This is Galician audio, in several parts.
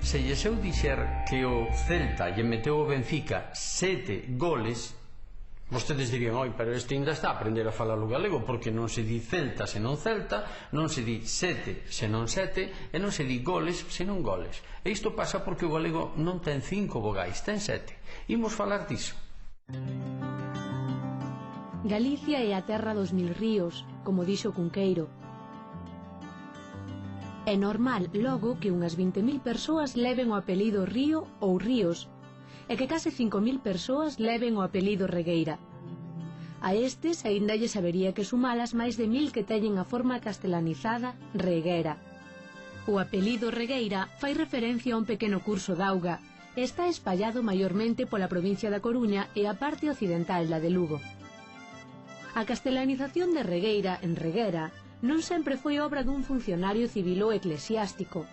Se lles eu dixer que o Celta lle meteu o Benfica 7 goles, vostedes dirían, oi, pero este ainda está a aprender a falar o galego, porque non se di Celta senón Celta, non se di 7 senón 7, e non se di goles senón goles. E isto pasa porque o galego non ten 5 vogais, ten 7. Imos falar diso. Galicia é a terra dos 1000 ríos, como dixo Cunqueiro. É normal, logo, que unhas 20.000 persoas leven o apelido Río ou Ríos, e que case 5.000 persoas leven o apelido Regueira. A estes aínda lle sabería que sumalas máis de 1000 que teñen a forma castelanizada Reguera. O apelido Regueira fai referencia a un pequeno curso d'auga e está espallado maiormente pola provincia da Coruña e a parte occidental da de Lugo. A castelanización de Regueira en Reguera non sempre foi obra dun funcionario civil ou eclesiástico.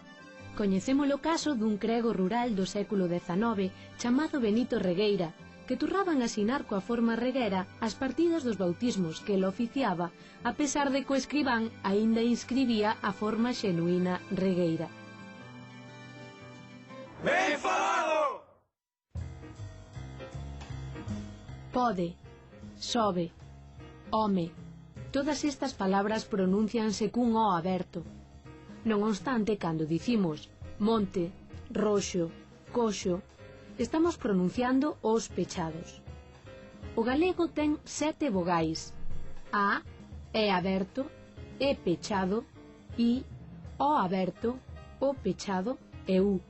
Coñecemos o caso dun crego rural do século XIX chamado Benito Regueira, que turraban asinar coa forma reguera as partidas dos bautismos que ele oficiaba, a pesar de que o escribán aínda inscribía a forma xenuína Regueira. Ben falado! Pode, sobe, home. Todas estas palabras pronúncianse cun O aberto. Non obstante, cando dicimos monte, roxo, coxo, estamos pronunciando os pechados. O galego ten 7 vogais: A, E aberto, E pechado, I, O aberto, O pechado e U.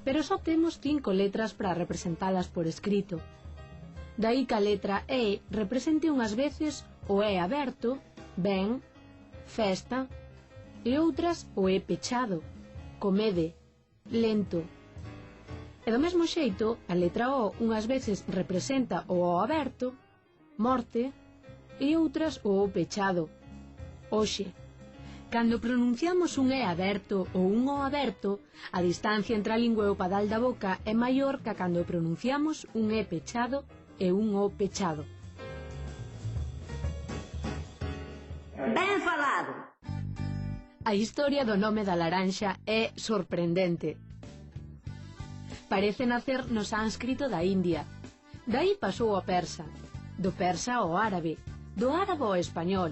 Pero só temos 5 letras para representalas por escrito. Daí que a letra E represente unhas veces o E aberto, ben, festa, e outras o E pechado, comede, lento. E do mesmo xeito, a letra O unhas veces representa o O aberto, morte, e outras o O pechado, hoxe. Cando pronunciamos un E aberto ou un O aberto, a distancia entre a lingua e o padal da boca é maior que cando pronunciamos un E pechado e un O pechado. Ben falado! A historia do nome da laranxa é sorprendente. Parece nacer no sánscrito da India. Daí pasou ao persa, do persa ao árabe, do árabe ao español,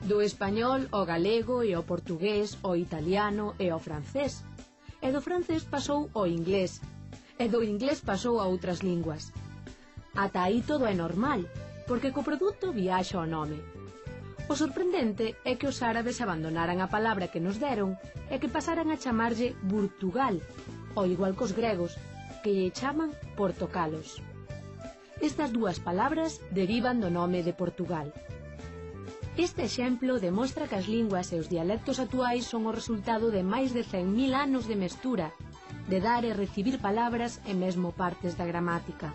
do español ao galego e ao portugués, ao italiano e ao francés, e do francés pasou ao inglés, e do inglés pasou a outras linguas. Ata aí todo é normal, porque co produto viaxa o nome. O sorprendente é que os árabes abandonaran a palabra que nos deron e que pasaran a chamarlle Burtugal, ao igual cos gregos, que lle chaman portocalos. Estas dúas palabras derivan do nome de Portugal. Este exemplo demostra que as linguas e os dialectos actuais son o resultado de máis de 100.000 anos de mestura, de dar e recibir palabras e mesmo partes da gramática.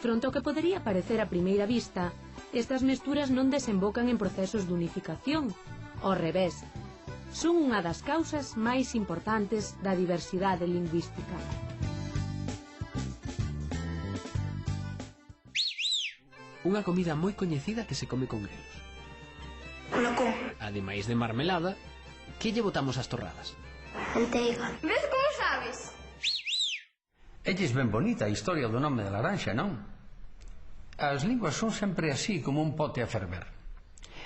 Fronte ao que podería parecer a primeira vista, estas mesturas non desembocan en procesos de unificación. Ao revés, son unha das causas máis importantes da diversidade lingüística. Unha comida moi coñecida que se come con grelos. Loco. Ademais de marmelada, que lle botamos ás torradas? Manteiga. Ves como sabes? Elles ben bonita a historia do nome da laranxa, non? As linguas son sempre así, como un pote a ferver.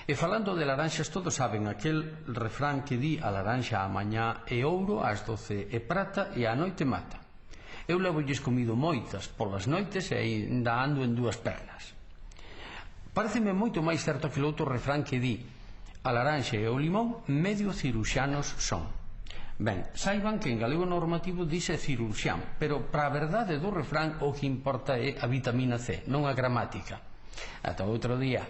E falando de laranxas, todos saben aquel refrán que di: a laranxa a mañá é ouro, ás 12 é prata e á noite mata. Eu levólles comido moitas polas noites e ainda ando en dúas pernas. Pareceme moito máis certo que o outro refrán que di: a laranxa e o limón medio ciruxanos son. Ben, saiban que en galego normativo dice cirurxián, pero para a verdade do refrán o que importa é a vitamina C, non a gramática. Ata outro día.